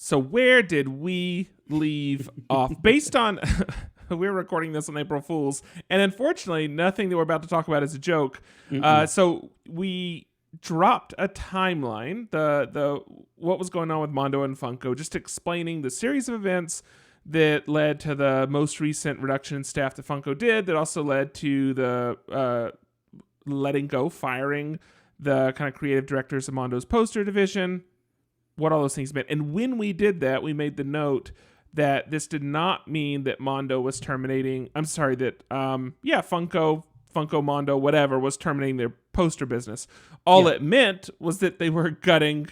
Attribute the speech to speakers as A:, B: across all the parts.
A: So where did we leave off? Based on, we're recording this on April Fool's, and unfortunately, nothing that we're about to talk about is a joke. So we dropped a timeline, the what was going on with Mondo and Funko, just explaining the series of events that led to the most recent reduction in staff that Funko did, that also led to the firing the kind of creative directors of Mondo's poster division, what all those things meant. And when we did that, we made the note that this did not mean that Mondo was terminating, Funko, Mondo, whatever, was terminating their poster business. All it meant was that they were gutting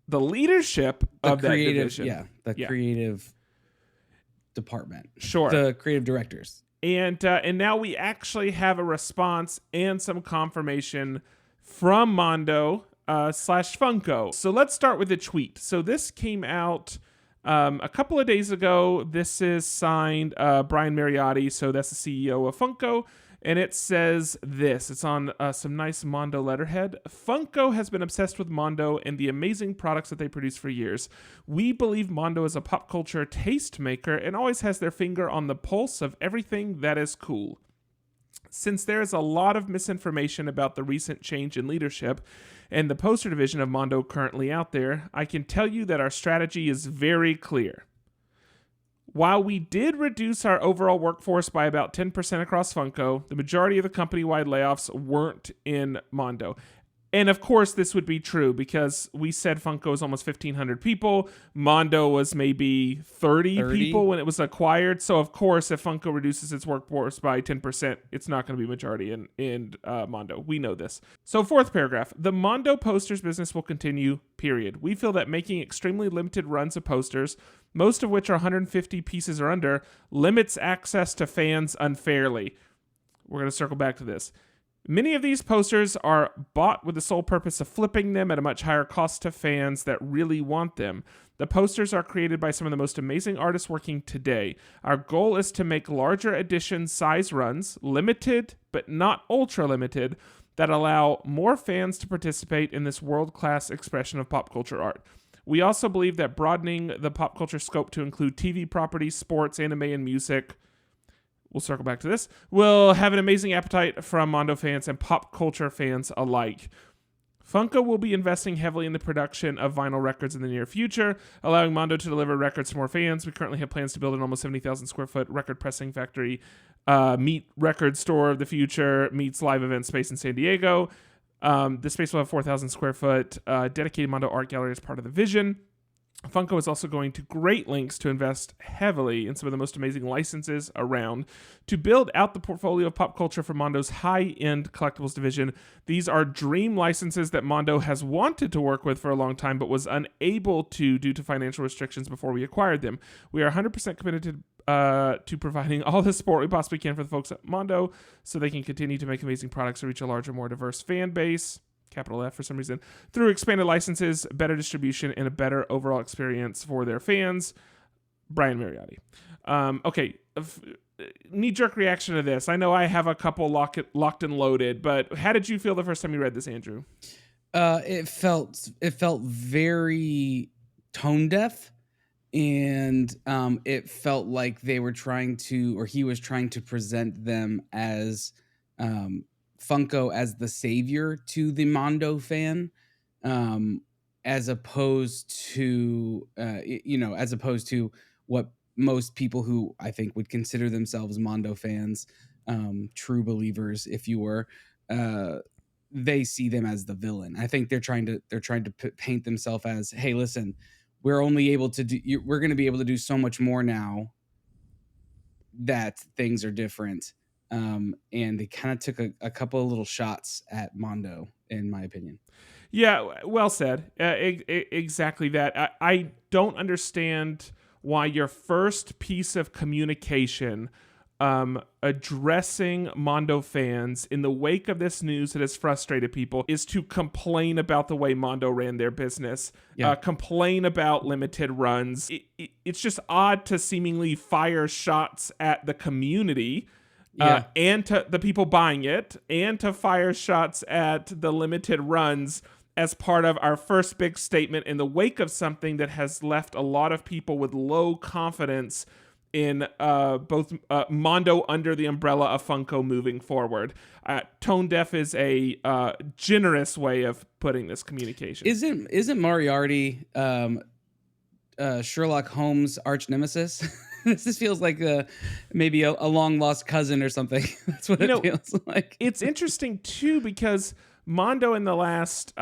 A: the leadership of that division.
B: Creative department.
A: Sure.
B: The creative directors.
A: And now we actually have a response and some confirmation from Mondo / Funko. So let's start with the tweet. So this came out a couple of days ago. This is signed Brian Mariotti, so that's the CEO of Funko. And it says this. It's on some nice Mondo letterhead. Funko has been obsessed with Mondo and the amazing products that they produce for years. We believe Mondo is a pop culture tastemaker and always has their finger on the pulse of everything that is cool. Since there is a lot of misinformation about the recent change in leadership and the poster division of Mondo currently out there, I can tell you that our strategy is very clear. While we did reduce our overall workforce by about 10% across Funko, the majority of the company-wide layoffs weren't in Mondo. And of course, this would be true because we said Funko is almost 1,500 people. Mondo was maybe 30 people when it was acquired. So of course, if Funko reduces its workforce by 10%, it's not going to be majority in Mondo. We know this. So fourth paragraph, the Mondo posters business will continue, period. We feel that making extremely limited runs of posters, most of which are 150 pieces or under, limits access to fans unfairly. We're going to circle back to this. Many of these posters are bought with the sole purpose of flipping them at a much higher cost to fans that really want them. The posters are created by some of the most amazing artists working today. Our goal is to make larger edition size runs, limited but not ultra limited, that allow more fans to participate in this world-class expression of pop culture art. We also believe that broadening the pop culture scope to include TV properties, sports, anime, and music, we'll circle back to this, will have an amazing appetite from Mondo fans and pop culture fans alike. Funko will be investing heavily in the production of vinyl records in the near future, allowing Mondo to deliver records to more fans. We currently have plans to build an almost 70,000 square foot record pressing factory, meet record store of the future, meets live event space in San Diego. This space will have 4,000 square foot dedicated Mondo art gallery as part of the vision. Funko is also going to great lengths to invest heavily in some of the most amazing licenses around to build out the portfolio of pop culture for Mondo's high-end collectibles division. These are dream licenses that Mondo has wanted to work with for a long time but was unable to due to financial restrictions before we acquired them. We are 100% committed to providing all the support we possibly can for the folks at Mondo so they can continue to make amazing products to reach a larger, more diverse fan base. Capital F for some reason, through expanded licenses, better distribution, and a better overall experience for their fans. Brian Mariotti. Knee-jerk reaction to this. I know I have a couple locked and loaded, but how did you feel the first time you read this, Andrew?
B: It felt very tone deaf, and it felt like they were trying to, or he was trying to present them as Funko as the savior to the Mondo fan, as opposed to what most people who I think would consider themselves Mondo fans, true believers, if you were, they see them as the villain. I think they're trying to paint themselves as, hey, listen, we're going to be able to do so much more now that things are different. And they kind of took a couple of little shots at Mondo, in my opinion.
A: Yeah, well said. Exactly that. I don't understand why your first piece of communication addressing Mondo fans in the wake of this news that has frustrated people is to complain about the way Mondo ran their business, complain about limited runs. It's just odd to seemingly fire shots at the community and to the people buying it, and to fire shots at the limited runs as part of our first big statement in the wake of something that has left a lot of people with low confidence in both Mondo under the umbrella of Funko moving forward. Tone deaf is a generous way of putting this communication.
B: Isn't Moriarty Sherlock Holmes' arch nemesis? This feels like maybe a long lost cousin or something. That's what it feels like.
A: It's interesting too because Mondo in the last,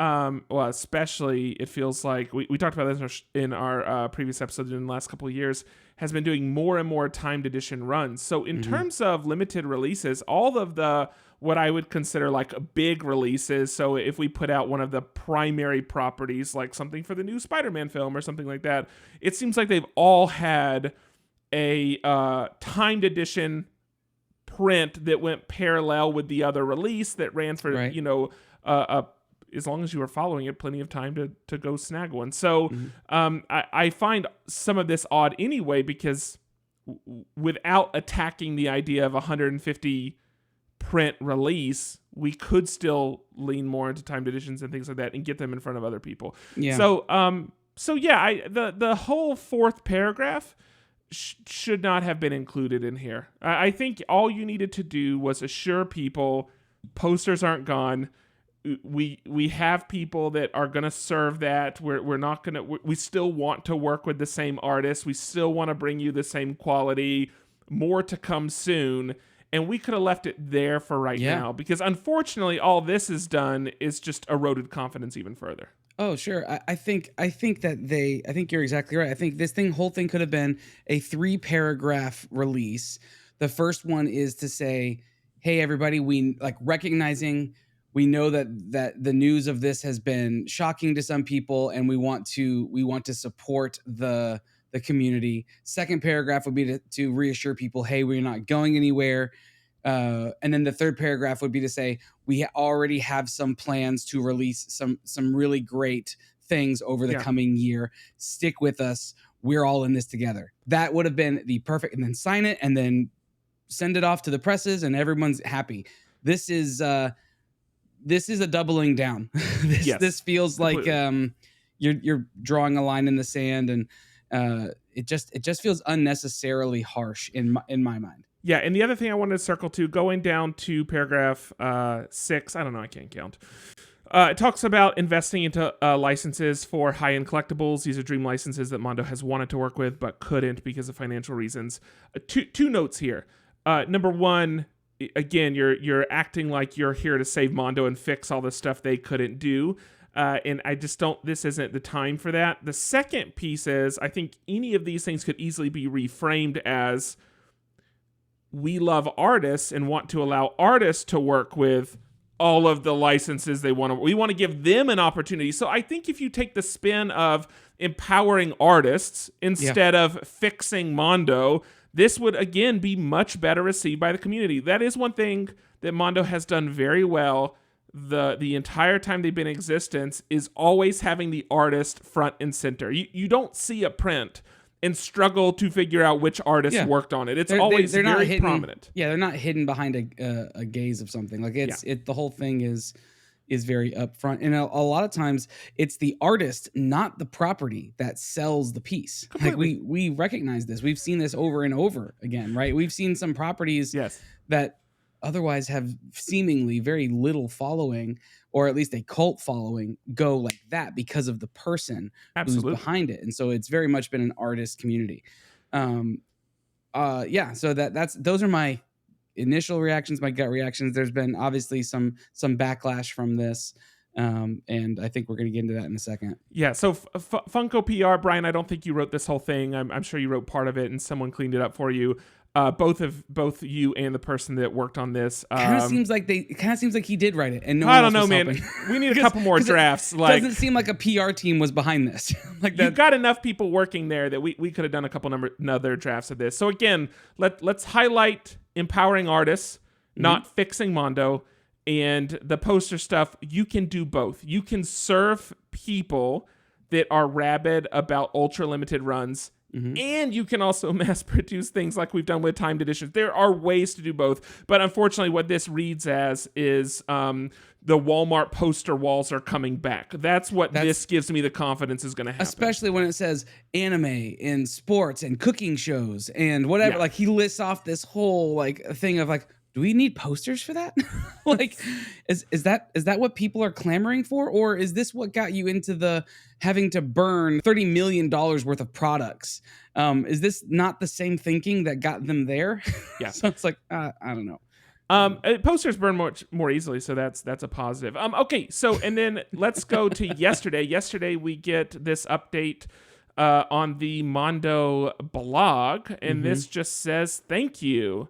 A: especially it feels like we talked about this in our previous episode in the last couple of years, has been doing more and more timed edition runs. So in terms of limited releases, all of the what I would consider like big releases. So if we put out one of the primary properties, like something for the new Spider-Man film or something like that, it seems like they've all had a timed edition print that went parallel with the other release that ran for, as long as you were following it, plenty of time to go snag one. So I find some of this odd anyway, because without attacking the idea of 150 print release, we could still lean more into timed editions and things like that and get them in front of other people. Yeah. So the whole fourth paragraph should not have been included in here. I think all you needed to do was assure people posters aren't gone. We have people that are going to serve that. We're not going to. We still want to work with the same artists. We still want to bring you the same quality. More to come soon. And we could have left it there for right now, because unfortunately, all this has done is just eroded confidence even further.
B: Oh, sure. I think you're exactly right. I think this whole thing could have been a 3-paragraph release. The first one is to say, hey, everybody, we know that the news of this has been shocking to some people, and we want to support the community. Second paragraph would be to reassure people, hey, we're not going anywhere. And then the third paragraph would be to say, we already have some plans to release some really great things over the coming year. Stick with us. We're all in this together. That would have been the perfect, and then sign it and then send it off to the presses and everyone's happy. This is a doubling down. This feels completely like you're drawing a line in the sand, and it just feels unnecessarily harsh in my mind.
A: Yeah, and the other thing I wanted to circle to, going down to paragraph 6, I don't know, I can't count. It talks about investing into licenses for high-end collectibles. These are dream licenses that Mondo has wanted to work with but couldn't because of financial reasons. Two notes here. Number one, again, you're acting like you're here to save Mondo and fix all the stuff they couldn't do. And I just don't, this isn't the time for that. The second piece is, I think any of these things could easily be reframed as, we love artists and want to allow artists to work with all of the licenses they want to. We want to give them an opportunity. So I think if you take the spin of empowering artists instead of fixing Mondo, this would again be much better received by the community. That is one thing that Mondo has done very well the entire time they've been in existence, is always having the artist front and center. You don't see a print and struggle to figure out which artist worked on it. It's always very not hidden, prominent.
B: Yeah, they're not hidden behind a gaze of something. Like the whole thing is very upfront. And a lot of times it's the artist, not the property, that sells the piece. Completely. Like we recognize this. We've seen this over and over again, right? We've seen some properties that otherwise have seemingly very little following, or at least a cult following, go like that because of the person who's behind it. And so it's very much been an artist community. So those are my initial reactions, my gut reactions. There's been obviously some backlash from this. And I think we're going to get into that in a second.
A: Yeah. So Funko PR, Brian, I don't think you wrote this whole thing. I'm sure you wrote part of it and someone cleaned it up for you. Both you and the person that worked on this.
B: Kind of seems like he did write it, and no
A: I
B: one
A: don't
B: else
A: know,
B: was
A: man.
B: helping.
A: We need a couple more drafts.
B: It doesn't seem like a PR team was behind this.
A: You've got enough people working there that we could have done a couple other drafts of this. So again, let's highlight empowering artists, not fixing Mondo, and the poster stuff. You can do both. You can serve people that are rabid about ultra limited runs And you can also mass produce things like we've done with timed editions. There are ways to do both, but unfortunately what this reads as is the Walmart poster walls are coming back. That's this gives me the confidence is going to happen.
B: Especially when it says anime and sports and cooking shows and whatever.
A: Yeah.
B: Like he lists off this whole like thing of like, do we need posters for that? Like, is that what people are clamoring for? Or is this what got you into the having to burn $30 million worth of products? Is this not the same thinking that got them there?
A: Yeah.
B: So it's like, I don't know.
A: Posters burn much more easily, so that's a positive. Okay, so and then let's go to yesterday. Yesterday we get this update on the Mondo blog, and this just says, "Thank you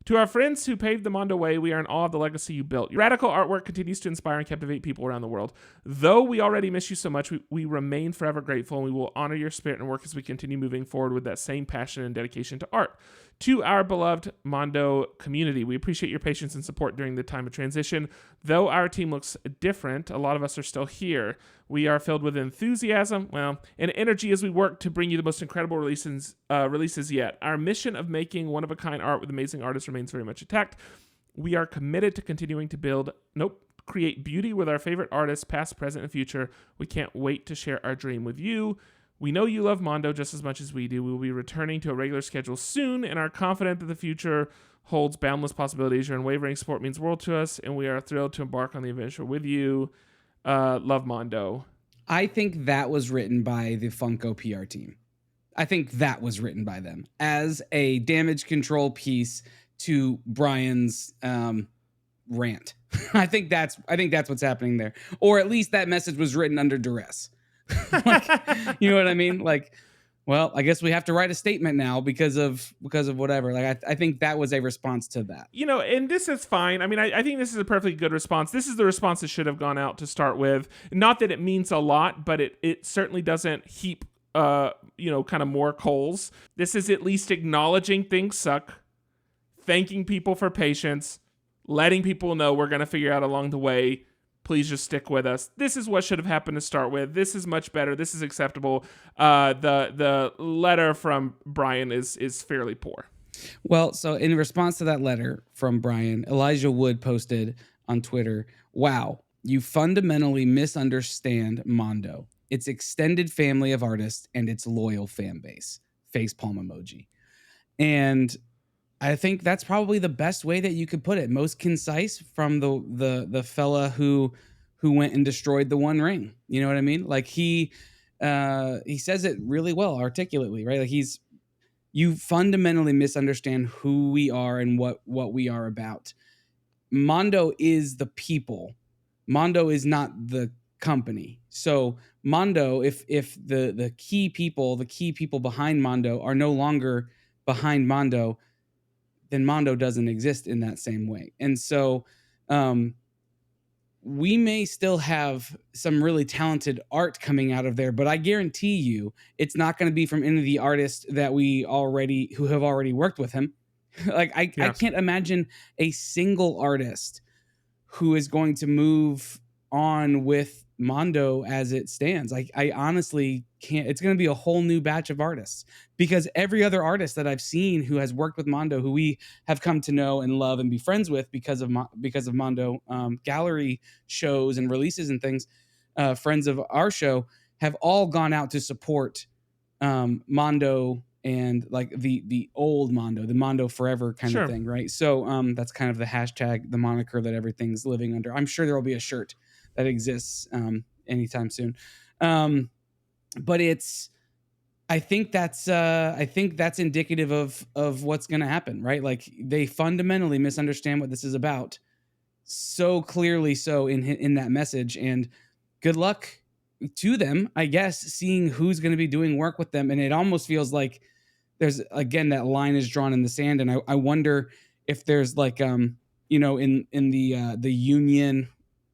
A: to our friends who paved the Mondo way. We are in awe of the legacy you built. Your radical artwork continues to inspire and captivate people around the world. Though we already miss you so much, we remain forever grateful, and we will honor your spirit and work as we continue moving forward with that same passion and dedication to art." To our beloved Mondo community, we appreciate your patience and support during the time of transition. Though our team looks different, a lot of us are still here. We are filled with enthusiasm, and energy as we work to bring you the most incredible releases yet. Our mission of making one-of-a-kind art with amazing artists remains very much intact. We are committed to continuing to create beauty with our favorite artists, past, present, and future. We can't wait to share our dream with you. We know you love Mondo just as much as we do. We will be returning to a regular schedule soon and are confident that the future holds boundless possibilities. Your unwavering support means the world to us, and we are thrilled to embark on the adventure with you. Love, Mondo.
B: I think that was written by the Funko PR team. I think that was written by them as a damage control piece to Brian's rant. I think that's what's happening there. Or at least that message was written under duress. Like, you know what I mean? Like, well, I guess we have to write a statement now because of whatever. Like, I think that was a response to that.
A: And this is fine. I mean, I think this is a perfectly good response. This is the response that should have gone out to start with. Not that it means a lot, but it certainly doesn't heap, kind of more coals. This is at least acknowledging things suck, thanking people for patience, letting people know we're going to figure out along the way. Please just stick with us. This is what should have happened to start with. This is much better. This is acceptable. The letter from Brian is fairly poor.
B: Well, so in response to that letter from Brian, Elijah Wood posted on Twitter, "Wow, you fundamentally misunderstand Mondo, its extended family of artists, and its loyal fan base." Facepalm emoji. And I think that's probably the best way that you could put it. Most concise from the fella who went and destroyed the One Ring. You know what I mean? Like he says it really well, articulately, right? Like you fundamentally misunderstand who we are and what we are about. Mondo is the people. Mondo is not the company. So Mondo, if the key people behind Mondo are no longer behind Mondo, then Mondo doesn't exist in that same way. And so we may still have some really talented art coming out of there, but I guarantee you it's not going to be from any of the artists that who have already worked with him. Like I can't imagine a single artist who is going to move on with Mondo as it stands. I honestly can't. It's going to be a whole new batch of artists, because every other artist that I've seen who has worked with Mondo, who we have come to know and love and be friends with because of Mondo gallery shows and releases and things, friends of our show, have all gone out to support Mondo and like the old Mondo, the Mondo forever kind of thing, right? So that's kind of the hashtag, the moniker that everything's living under. I'm sure there will be a shirt that exists anytime soon. But I think that's indicative of what's going to happen, right? Like they fundamentally misunderstand what this is about, so clearly so in that message. And good luck to them, I guess, seeing who's going to be doing work with them. And it almost feels like there's, again, that line is drawn in the sand. And I wonder if there's like in the union,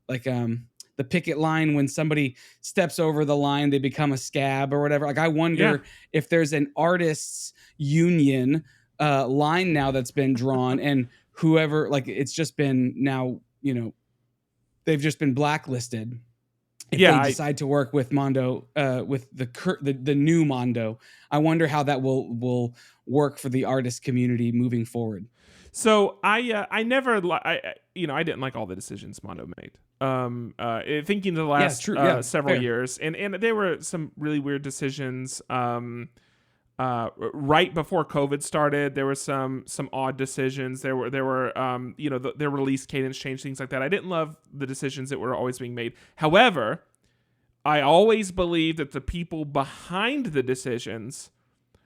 B: like the picket line, when somebody steps over the line, they become a scab or whatever. Like I wonder if there's an artists union line now that's been drawn, and whoever, like it's just been now, they've just been blacklisted. if
A: Yeah,
B: they decide to work with Mondo, with the new Mondo. I wonder how that will work for the artist community moving forward.
A: So I never I didn't like all the decisions Mondo made. Thinking the
B: Yeah, it's
A: last
B: true. Yeah,
A: several
B: fair.
A: years, and there were some really weird decisions. Right before COVID started, there were some odd decisions. There were their release cadence changed, things like that. I didn't love the decisions that were always being made. However, I always believed that the people behind the decisions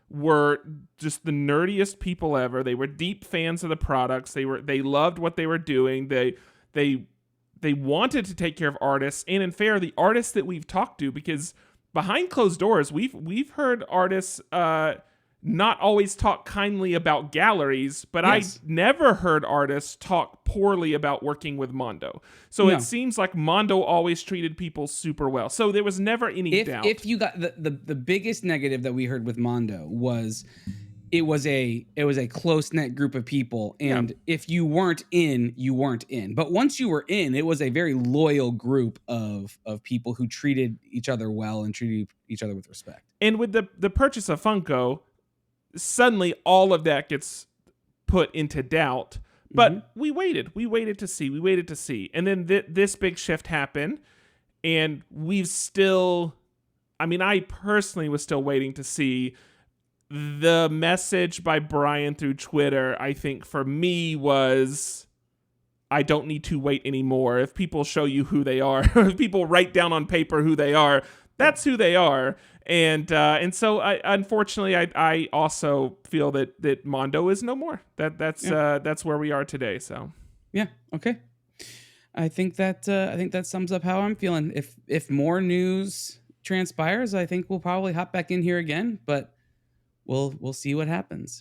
A: were just the nerdiest people ever. They were deep fans of the products. They loved what they were doing. They wanted to take care of artists, and in fair, the artists that we've talked to, because behind closed doors, we've heard artists not always talk kindly about galleries, but
B: Yes.
A: I never heard artists talk poorly about working with Mondo. So
B: No.
A: it seems like Mondo always treated people super well. So there was never any doubt.
B: If you got the biggest negative that we heard with Mondo was it was a close knit group of people, and if you weren't in, you weren't in. But once you were in, it was a very loyal group of people who treated each other well and treated each other with respect.
A: And with the purchase of Funko, suddenly all of that gets put into doubt. But we waited to see, and then this big shift happened, and we've still, I personally was still waiting to see. The message by Brian through Twitter, I think for me was, I don't need to wait anymore. If people show you who they are, if people write down on paper who they are, that's who they are. And so unfortunately, I also feel that Mondo is no more. That's where we are today. So
B: yeah, okay. I think that sums up how I'm feeling. If more news transpires, I think we'll probably hop back in here again, but we'll see what happens.